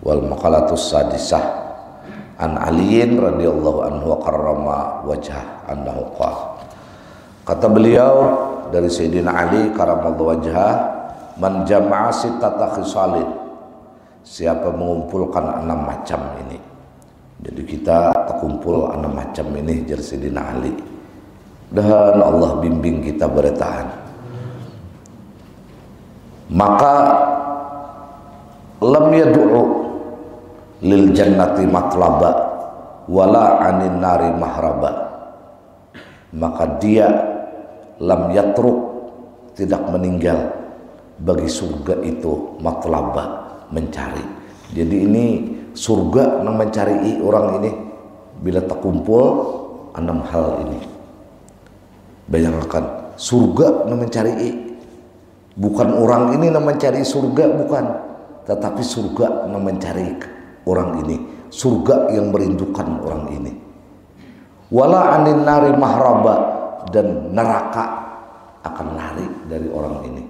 Wal maqalatus sadisah an Aliin radhiyallahu anhu wa karrama wajhah annahu qala. Kata beliau dari Sayyidina Ali karramallahu wajhah, man jama'a sittata khisalin, siapa mengumpulkan 6 macam ini. Jadi kita terkumpul 6 macam ini jar Sayyidina Ali, dan Allah bimbing kita bertahan, maka lam yad'u lil jannati matlaba wala anin nari mahraba, maka dia lam yatruk, tidak meninggal bagi surga itu matlaba, mencari. Jadi ini surga yang mencari orang ini bila terkumpul 6 hal ini. Bayangkan surga yang mencari, bukan orang ini yang mencari surga, bukan, tetapi surga yang mencari orang ini, surga yang merindukan orang ini. Wala anin nari mahraba, dan neraka akan lari dari orang ini.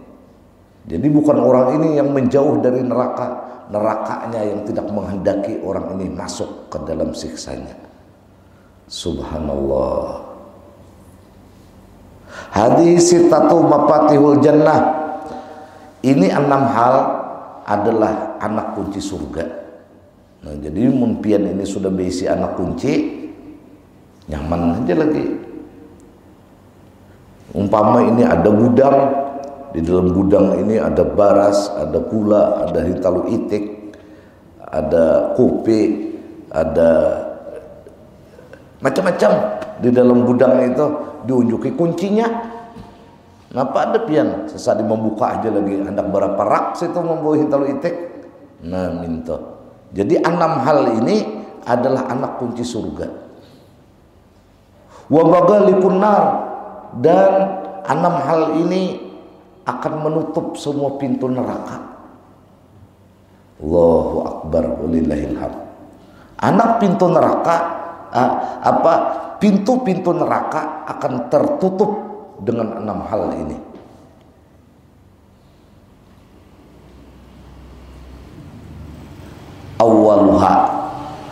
Jadi bukan orang ini yang menjauh dari neraka, nerakanya yang tidak menghendaki orang ini masuk ke dalam siksanya. Subhanallah. Hadis sittatu mafatihul jannah, ini 6 hal adalah anak kunci surga. Nah, jadi mumpian ini sudah berisi anak kunci, nyaman aja lagi. Umpama ini ada gudang, di dalam gudang ini ada baras, ada gula, ada hintalu itik, ada kopi, ada macam-macam di dalam gudang itu, diunjuki kuncinya. Napa ada pian sesaat membuka aja lagi, hendak berapa rak situ membawa hintalu itik. Nah, minta. Jadi 6 hal ini adalah anak kunci surga. Wa bagalikun nar, dan 6 hal ini akan menutup semua pintu neraka. Allahu akbar walillahil hamd. Anak pintu neraka, pintu-pintu neraka akan tertutup dengan 6 hal ini. Awaluha,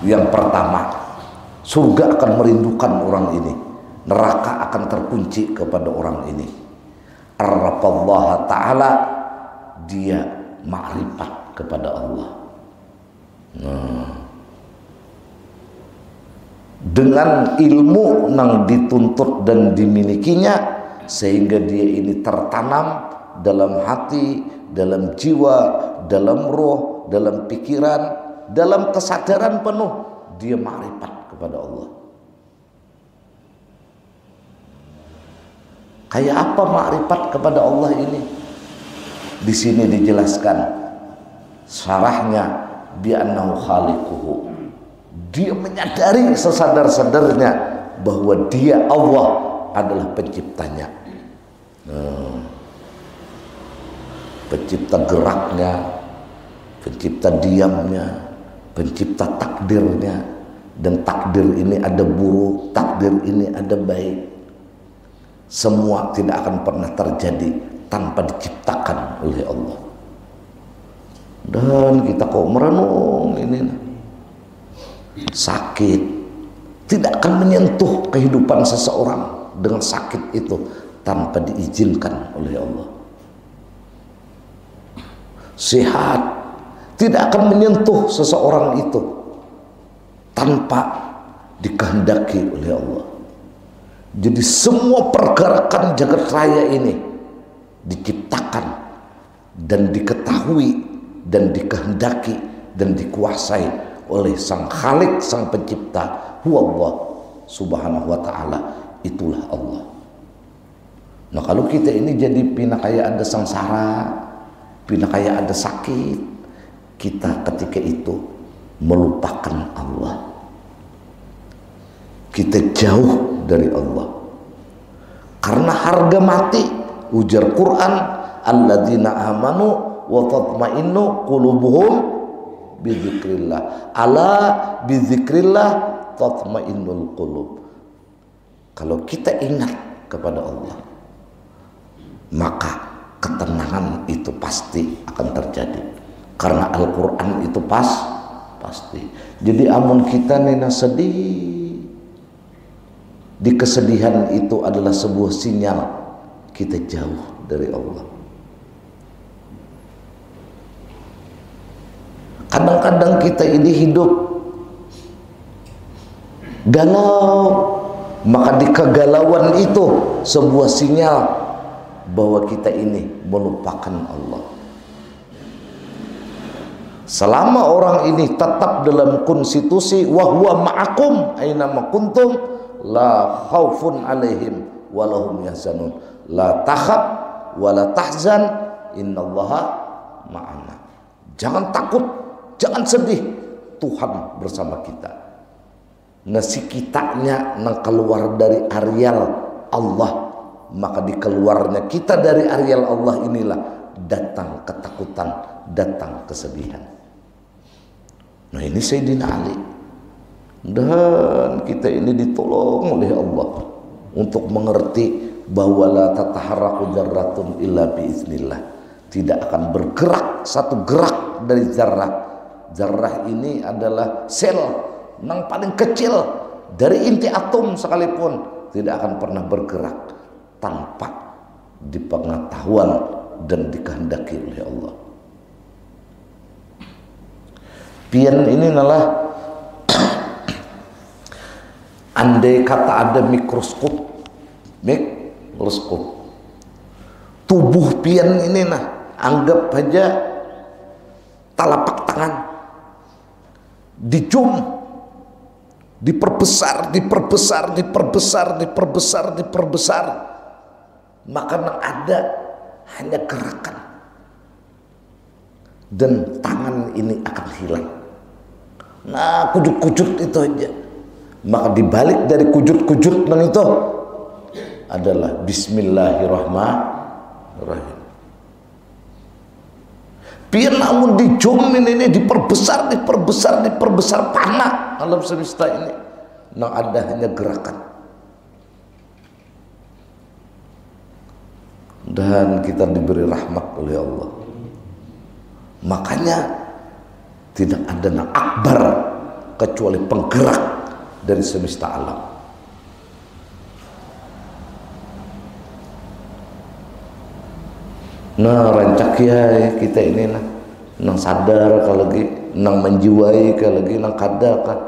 yang pertama, surga akan merindukan orang ini, neraka akan terkunci kepada orang ini. Arrafallah ta'ala, dia ma'rifat kepada Allah. Dengan ilmu yang dituntut dan dimilikinya, sehingga dia ini tertanam dalam hati, dalam jiwa, dalam roh, dalam pikiran, dalam kesadaran penuh, dia ma'rifat kepada Allah. Kayak apa ma'rifat kepada Allah ini? Di sini dijelaskan syarahnya, bi annahu khaliquhu. Dia menyadari sesadar-sadarnya bahwa dia, Allah, adalah penciptanya. Pencipta geraknya, pencipta diamnya, pencipta takdirnya. Dan takdir ini ada buruk, takdir ini ada baik. Semua tidak akan pernah terjadi tanpa diciptakan oleh Allah. Dan kita kok merenung ini, sakit tidak akan menyentuh kehidupan seseorang dengan sakit itu tanpa diizinkan oleh Allah. Sehat tidak akan menyentuh seseorang itu tanpa dikehendaki oleh Allah. Jadi semua pergerakan jagat raya ini diciptakan dan diketahui dan dikehendaki dan dikuasai oleh Sang Khalik, Sang Pencipta, huwa Allah subhanahu wa ta'ala. Itulah Allah. Nah, kalau kita ini jadi pina kayak ada sengsara, pina kayak ada sakit, kita ketika itu melupakan Allah. Kita jauh dari Allah. Karena harga mati, ujar Quran, alladzina amanu wa tatmainnu qulubuhum bidzikrillah. Ala bidzikrillah tatmainnul qulub. Kalau kita ingat kepada Allah, maka ketenangan itu pasti akan terjadi. Karena Al-Quran itu pasti. Jadi amun kita nena sedih, di kesedihan itu adalah sebuah sinyal kita jauh dari Allah. Kadang-kadang kita ini hidup galau, maka di kegalauan itu sebuah sinyal bahwa kita ini melupakan Allah. Selama orang ini tetap dalam konstitusi wa huwa ma'akum aina ma kuntum la khaufun alaihim wa lahum yahzanun, la takhaf wa la tahzan innallaha ma'ana. Jangan takut, jangan sedih, Tuhan bersama kita. Nasi kitanya nang keluar dari areal Allah, maka di keluarnya kita dari areal Allah inilah datang ketakutan, datang kesedihan. Nah ini Sayyidina Ali, dan kita ini ditolong oleh Allah untuk mengerti bahwa la tataharraku dzarratun illa biiznillah. Tidak akan bergerak satu gerak dari zarrah. Zarrah ini adalah sel yang paling kecil dari inti atom sekalipun tidak akan pernah bergerak tanpa dipengetahuan dan dikehendaki oleh Allah. Pian ini adalah andai kata ada mikroskop, tubuh pian ini anggap aja telapak tangan, dijum, diperbesar, maka yang ada hanya gerakan dan tangan ini akan hilang. Nah kujut-kujut itu aja, maka dibalik dari kujut-kujut dan itu adalah Bismillahirrahmanirrahim. Biar namun dijum ini diperbesar panah alam semesta ini, nah ada hanya gerakan. Dan kita diberi rahmat oleh Allah, makanya tidak ada yang akbar kecuali penggerak dari semesta alam. Nah rancak ya kita ini nang sadar kalau lagi nang menjiwai kalau lagi nang kadar kan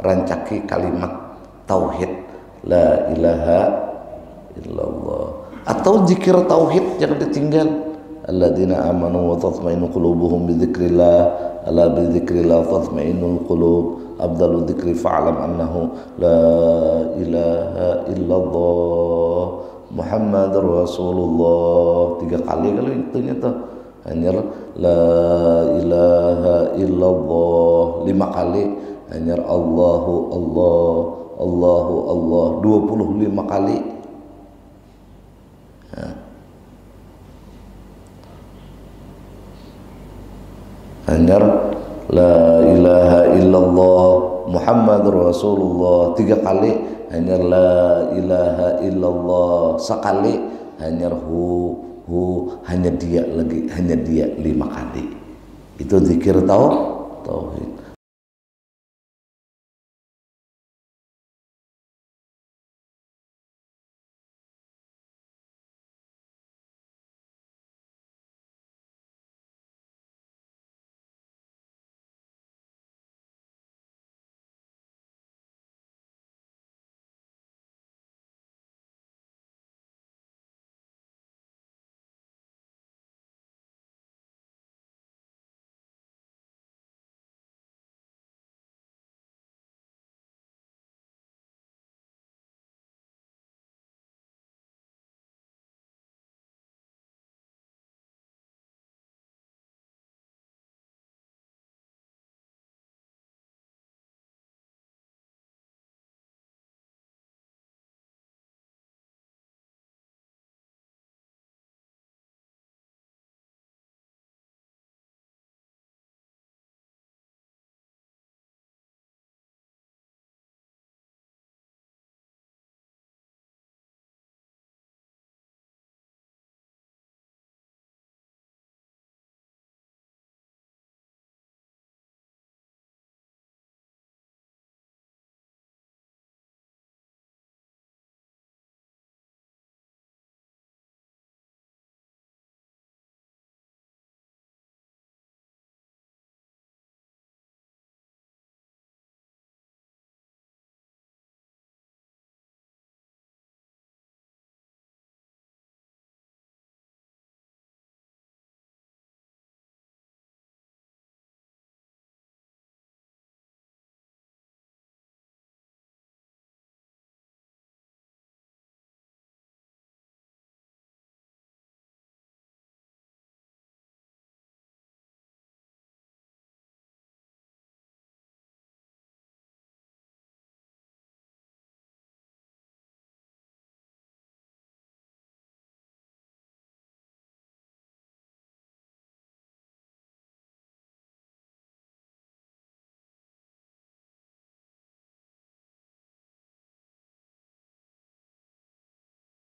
rancaki kalimat tauhid la ilaha illallah atau zikir tauhid yang ditinggal. Alladzina amanu wa tatma'innu qulubuhum bi dzikrillah, ala bi dzikrillah tatma'innul qulub, afdalu dzikri fa'lam annahu la ilaha illallah Muhammadur Rasulullah. 3 kali kalau itunya tuh hanya la ilaha illallah. 5 kali hanya Allahu Allah, Allahu Allah. 25 kali. Hanya la ilaha illallah Muhammadur Rasulullah 3 kali, hanya la ilaha illallah sekali, hanya hanya dia lagi, hanya dia 5 kali. Itu zikir tauhid.